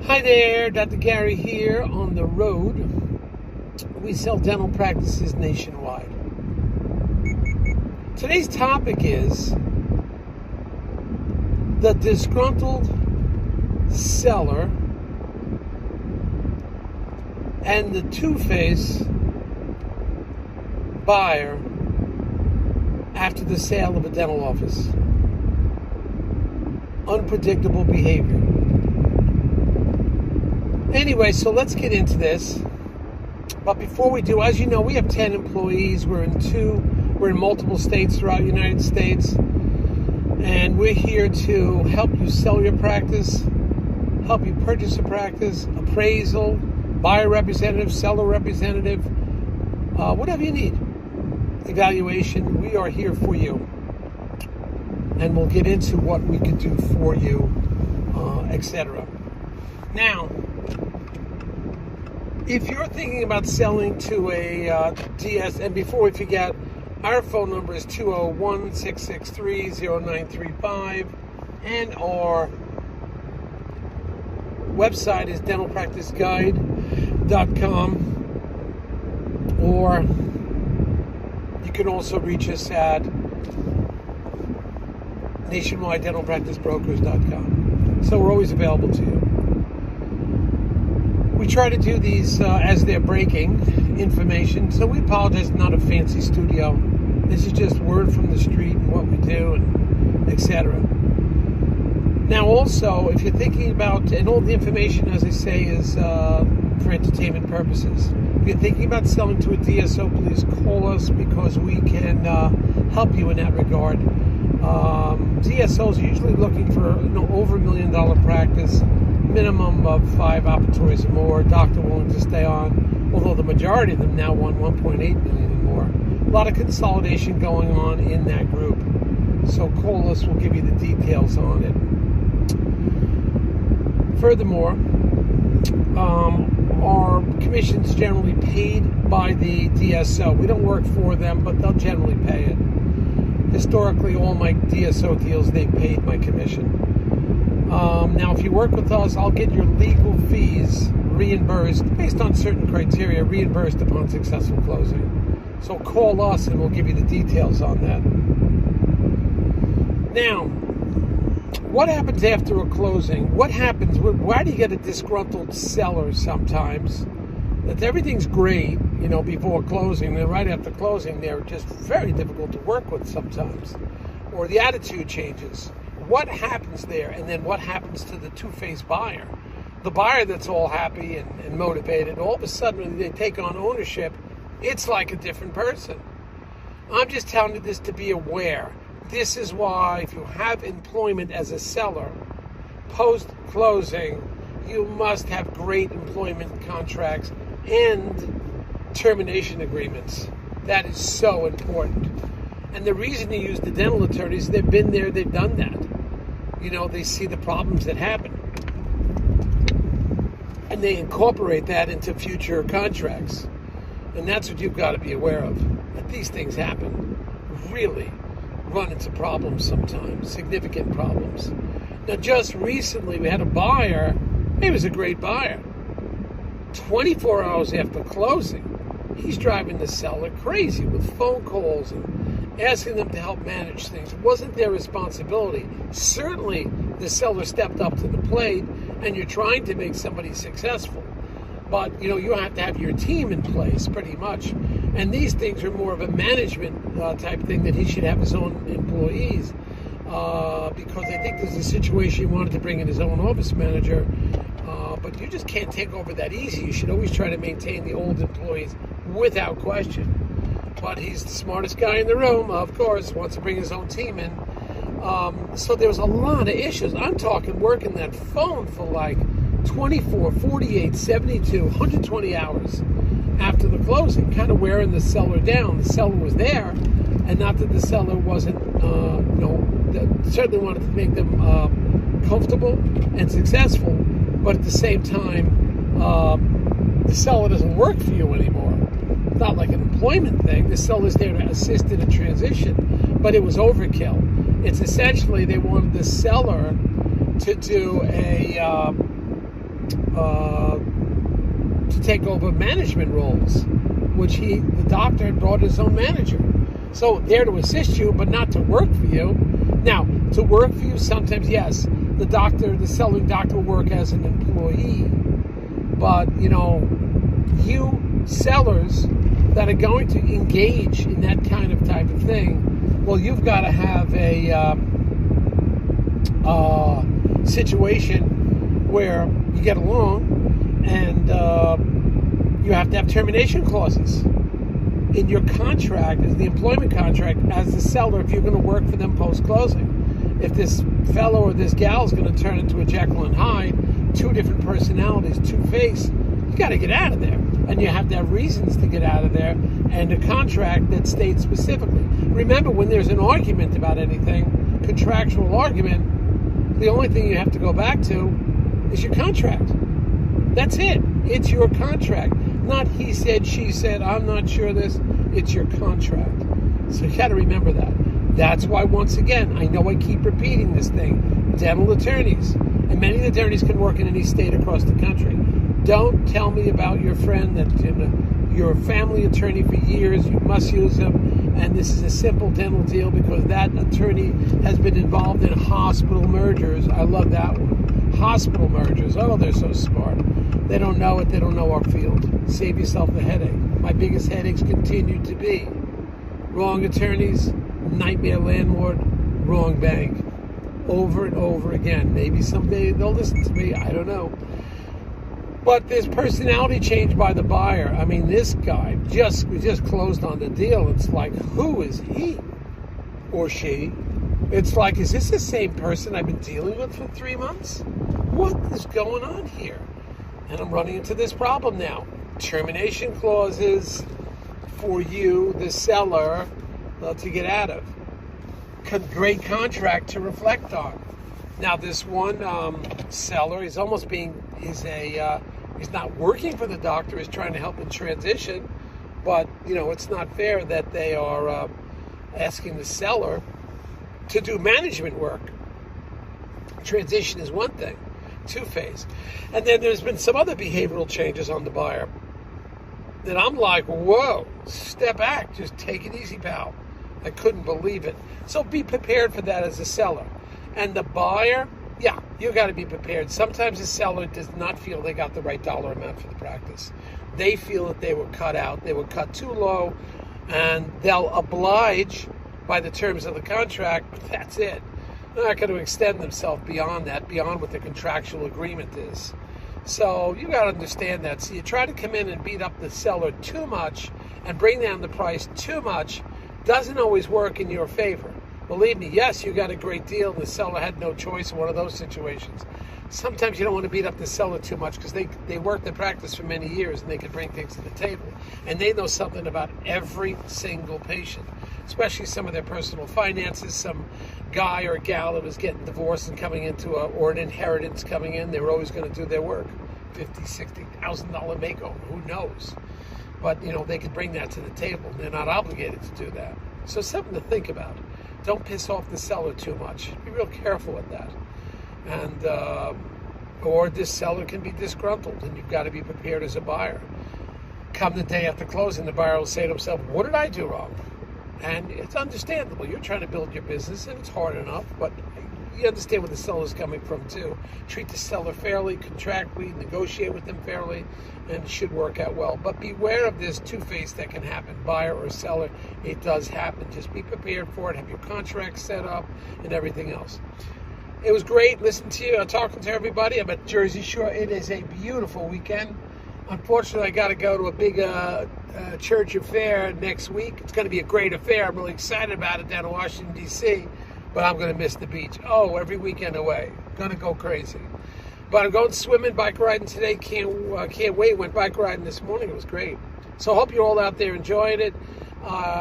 Hi there, Dr. Gary here on the road. We sell dental practices nationwide. Today's topic is the disgruntled seller and the two-faced buyer after the sale of a dental office. Unpredictable behavior. Anyway, so let's get into this. But before we do, as you know, we have 10 employees. We're in multiple states throughout the United States. And we're here to help you sell your practice, help you purchase a practice, appraisal, buyer representative, seller representative, whatever you need. Evaluation, we are here for you. And we'll get into what we can do for you, etc. Now, if you're thinking about selling to a DS, and before we forget, our phone number is 201-663-0935, and our website is dentalpracticeguide.com, or you can also reach us at nationwidedentalpracticebrokers.com. So we're always available to you. We try to do these as they're breaking information, so we apologize, not a fancy studio. This is just word from the street and what we do, and etc. Now also, if you're thinking about, and all the information, as I say, is for entertainment purposes. If you're thinking about selling to a DSO, please call us, because we can help you in that regard. DSOs are usually looking for over $1 million practice, minimum of 5 operatories or more, doctor willing to stay on, although the majority of them now want 1.8 million or more. A lot of consolidation going on in that group. So call us, we'll give you the details on it. Furthermore, our commission's generally paid by the DSO. We don't work for them, but they'll generally pay it. Historically, all my DSO deals, they've paid my commission. Now, if you work with us, I'll get your legal fees reimbursed based on certain criteria, reimbursed upon successful closing. So call us and we'll give you the details on that. Now, what happens after a closing? What happens? Why do you get a disgruntled seller sometimes? That everything's great, before closing, and right after closing, they're just very difficult to work with sometimes. Or the attitude changes. What happens there? And then what happens to the two-faced buyer? The buyer that's all happy and motivated, all of a sudden when they take on ownership, it's like a different person. I'm just telling you this to be aware. This is why, if you have employment as a seller, post-closing, you must have great employment contracts and termination agreements. That is so important. And the reason you use the dental attorneys, they've been there, they've done that. They see the problems that happen. And they incorporate that into future contracts. And that's what you've got to be aware of. That these things happen. Really run into problems sometimes, significant problems. Now, just recently, we had a buyer. He was a great buyer. 24 hours after closing, he's driving the seller crazy with phone calls and asking them to help manage things. It wasn't their responsibility. Certainly, the seller stepped up to the plate, and you're trying to make somebody successful. But, you have to have your team in place, pretty much. And these things are more of a management type thing, that he should have his own employees. Because I think there's a situation he wanted to bring in his own office manager. But you just can't take over that easy. You should always try to maintain the old employees without question. But he's the smartest guy in the room, of course, wants to bring his own team in. So there was a lot of issues. I'm talking working that phone for like 24, 48, 72, 120 hours after the closing, kind of wearing the seller down. The seller was there, and not that the seller wasn't, certainly wanted to make them comfortable and successful, but at the same time, the seller doesn't work for you anymore. It's not like an employment thing. The seller's there to assist in a transition, but it was overkill. It's essentially they wanted the seller to do a to take over management roles, which the doctor had brought his own manager. So there to assist you, but not to work for you. Now, to work for you, sometimes, yes, the selling doctor will work as an employee. But, you sellers that are going to engage in that kind of type of thing, well, you've got to have a situation where you get along, and you have to have termination clauses in your contract, as the employment contract, as the seller, if you're going to work for them post-closing. If this fellow or this gal is going to turn into a Jekyll and Hyde, two different personalities, two-faced, you got to get out of there. And you have to have reasons to get out of there, and a contract that states specifically. Remember, when there's an argument about anything, contractual argument, the only thing you have to go back to is your contract. That's it. It's your contract. Not he said, she said, I'm not sure this. It's your contract. So you got to remember that. That's why, once again, I know I keep repeating this thing. Dental attorneys, and many attorneys can work in any state across the country. Don't tell me about your friend that you're a family attorney for years, you must use them, and this is a simple dental deal because that attorney has been involved in hospital mergers. I love that one. Hospital mergers. Oh, they're so smart. They don't know it. They don't know our field. Save yourself the headache. My biggest headaches continue to be wrong attorneys, nightmare landlord, wrong bank. Over and over again. Maybe someday they'll listen to me. I don't know. But there's personality change by the buyer. I mean, this guy we just closed on the deal. It's like, who is he or she? It's like, is this the same person I've been dealing with for 3 months? What is going on here? And I'm running into this problem now. Termination clauses for you, the seller, to get out of. Great contract to reflect on. Now, this one seller is almost he's not working for the doctor, he's trying to help him transition, but, it's not fair that they are asking the seller to do management work. Transition is one thing, two-phase. And then there's been some other behavioral changes on the buyer that I'm like, whoa, step back, just take it easy, pal. I couldn't believe it. So be prepared for that as a seller. And the buyer, yeah, you got to be prepared. Sometimes the seller does not feel they got the right dollar amount for the practice. They feel that they were cut out. They were cut too low, and they'll oblige by the terms of the contract, but that's it. They're not going to extend themselves beyond that, beyond what the contractual agreement is. So you got to understand that. So you try to come in and beat up the seller too much and bring down the price too much, doesn't always work in your favor. Believe me, yes, you got a great deal, and the seller had no choice in one of those situations. Sometimes you don't want to beat up the seller too much because they worked the practice for many years, and they can bring things to the table. And they know something about every single patient, especially some of their personal finances. Some guy or gal that was getting divorced and coming into or an inheritance coming in, they were always going to do their work. $50,000, $60,000 makeover, who knows? But, they could bring that to the table. They're not obligated to do that. So something to think about. Don't piss off the seller too much. Be real careful with that. And, or this seller can be disgruntled, and you've got to be prepared as a buyer. Come the day after closing, the buyer will say to himself, what did I do wrong? And it's understandable. You're trying to build your business, and it's hard enough, but you understand where the seller's coming from, too. Treat the seller fairly, contractually, negotiate with them fairly, and it should work out well. But beware of this two-face that can happen, buyer or seller. It does happen. Just be prepared for it. Have your contract set up and everything else. It was great listening to you, talking to everybody. I'm at Jersey Shore. It is a beautiful weekend. Unfortunately, I got to go to a big church affair next week. It's going to be a great affair. I'm really excited about it down in Washington, D.C., but I'm going to miss the beach. Oh, every weekend away. Going to go crazy. But I'm going swimming, bike riding today. Can't wait. Went bike riding this morning. It was great. So I hope you're all out there enjoying it.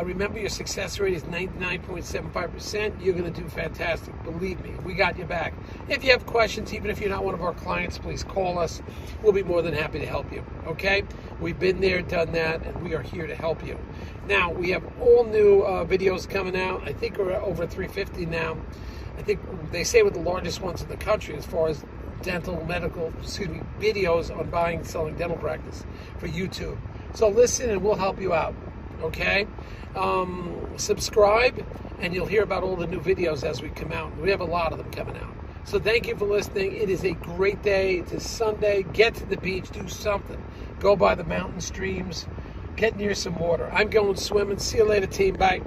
Remember, your success rate is 99.75%. You're going to do fantastic. Believe me, we got your back. If you have questions, even if you're not one of our clients, please call us. We'll be more than happy to help you. Okay? We've been there, done that, and we are here to help you. Now, we have all new videos coming out. I think we're over 350 now. I think they say we're the largest ones in the country as far as videos on buying and selling dental practice for YouTube. So listen and we'll help you out, okay? Subscribe and you'll hear about all the new videos as we come out. We have a lot of them coming out. So thank you for listening. It is a great day. It's a Sunday. Get to the beach. Do something. Go by the mountain streams. Get near some water. I'm going swimming. See you later, team. Bye.